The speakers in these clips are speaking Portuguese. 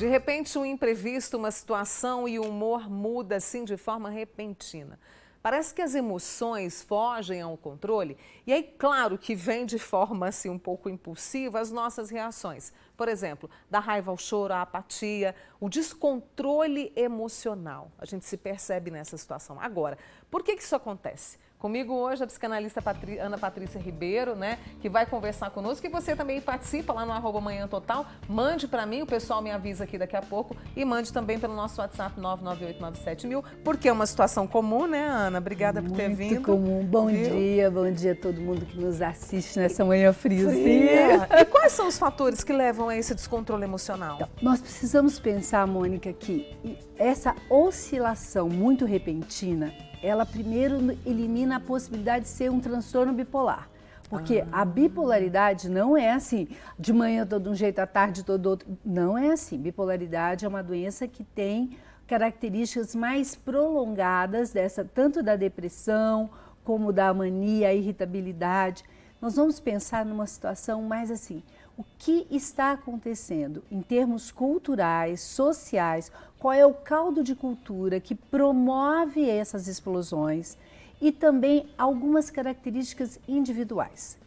De repente, um imprevisto, uma situação e o humor muda assim de forma repentina. Parece que as emoções fogem ao controle e aí, claro, que vem de forma assim um pouco impulsiva as nossas reações. Por exemplo, da raiva ao choro, à apatia, o descontrole emocional. A gente se percebe nessa situação. Agora, por que isso acontece? Comigo hoje a psicanalista Ana Patrícia Ribeiro, né, que vai conversar conosco. E você também participa lá no @Manhã Total. Mande para mim, o pessoal me avisa aqui daqui a pouco. E mande também pelo nosso WhatsApp 99897.000, porque é uma situação comum, né, Ana? Obrigada por ter vindo. Muito comum. Bom dia a todo mundo que nos assiste nessa manhã friozinha. E quais são os fatores que levam a esse descontrole emocional? Então, nós precisamos pensar, Mônica, que essa oscilação muito repentina, ela primeiro elimina a possibilidade de ser um transtorno bipolar. Porque a bipolaridade não é assim, de manhã todo um jeito, à tarde todo outro. Não é assim. Bipolaridade é uma doença que tem características mais prolongadas, tanto da depressão como da mania, irritabilidade. Nós vamos pensar numa situação mais assim, o que está acontecendo em termos culturais, sociais, qual é o caldo de cultura que promove essas explosões e também algumas características individuais.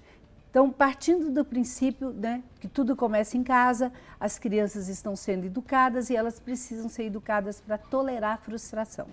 Então, partindo do princípio, né, que tudo começa em casa, as crianças estão sendo educadas e elas precisam ser educadas para tolerar a frustração.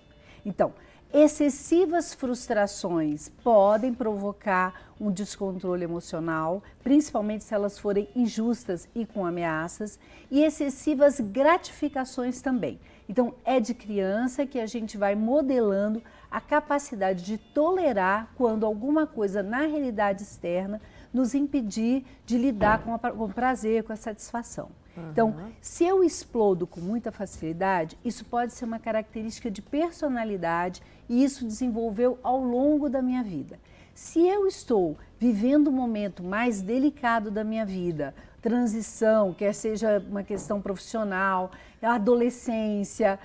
Então, excessivas frustrações podem provocar um descontrole emocional, principalmente se elas forem injustas e com ameaças, e excessivas gratificações também. Então, é de criança que a gente vai modelando a capacidade de tolerar quando alguma coisa na realidade externa nos impedir de lidar com o prazer, com a satisfação. Então, se eu explodo com muita facilidade, isso pode ser uma característica de personalidade e isso desenvolveu ao longo da minha vida. Se eu estou vivendo um momento mais delicado da minha vida, transição, quer seja uma questão profissional, adolescência,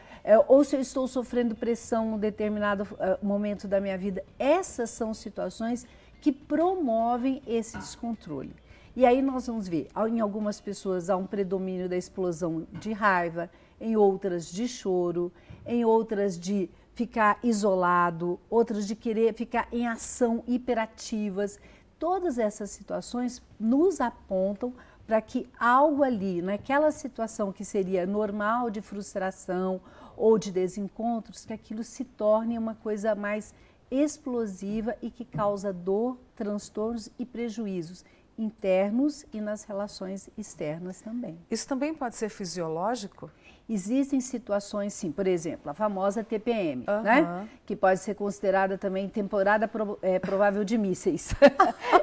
ou se eu estou sofrendo pressão em um determinado momento da minha vida, essas são situações que promovem esse descontrole. E aí nós vamos ver, em algumas pessoas há um predomínio da explosão de raiva, em outras de choro, em outras de ficar isolado, outras de querer ficar em ação hiperativas. Todas essas situações nos apontam para que algo ali, naquela situação que seria normal de frustração ou de desencontros, que aquilo se torne uma coisa mais explosiva e que causa dor, transtornos e prejuízos internos e nas relações externas também. Isso também pode ser fisiológico? Existem situações, sim, por exemplo, a famosa TPM, né? Que pode ser considerada também temporada provável de mísseis.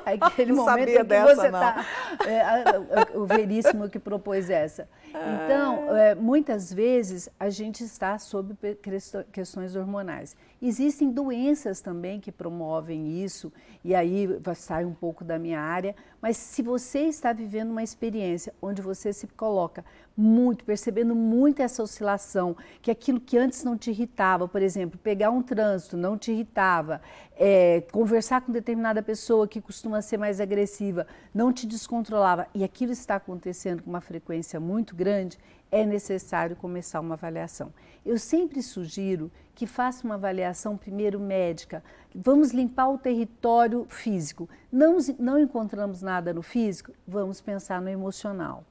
Aquele não momento sabia em que dessa, você não. está... o Veríssimo que propôs essa. Então, muitas vezes a gente está sob questões hormonais. Existem doenças também que promovem isso, e aí sai um pouco da minha área, mas se você está vivendo uma experiência onde você se coloca muito, percebendo muito essa oscilação, que aquilo que antes não te irritava, por exemplo, pegar um trânsito não te irritava, conversar com determinada pessoa que costuma ser mais agressiva, não te descontrolava, e aquilo está acontecendo com uma frequência muito grande, é necessário começar uma avaliação. Eu sempre sugiro que faça uma avaliação primeiro médica. Vamos limpar o território físico. Não encontramos nada no físico, vamos pensar no emocional.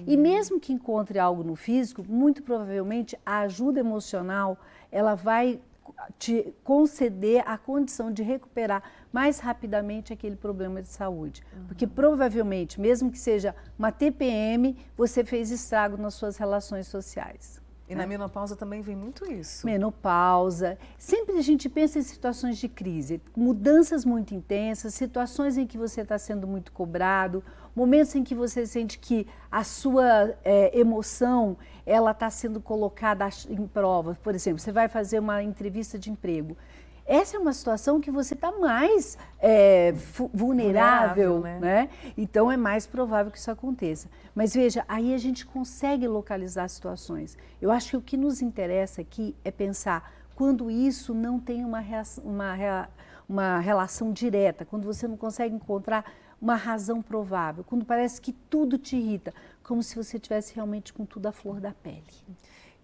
E mesmo que encontre algo no físico, muito provavelmente a ajuda emocional, ela vai te conceder a condição de recuperar mais rapidamente aquele problema de saúde. Porque provavelmente, mesmo que seja uma TPM, você fez estrago nas suas relações sociais. E na menopausa também vem muito isso. Menopausa. Sempre a gente pensa em situações de crise, mudanças muito intensas, situações em que você está sendo muito cobrado, momentos em que você sente que a sua emoção ela está sendo colocada em prova. Por exemplo, você vai fazer uma entrevista de emprego. Essa é uma situação que você está mais vulnerável, né? Então é mais provável que isso aconteça. Mas veja, aí a gente consegue localizar situações. Eu acho que o que nos interessa aqui é pensar quando isso não tem uma relação direta, quando você não consegue encontrar uma razão provável, quando parece que tudo te irrita, como se você tivesse realmente com tudo à flor da pele.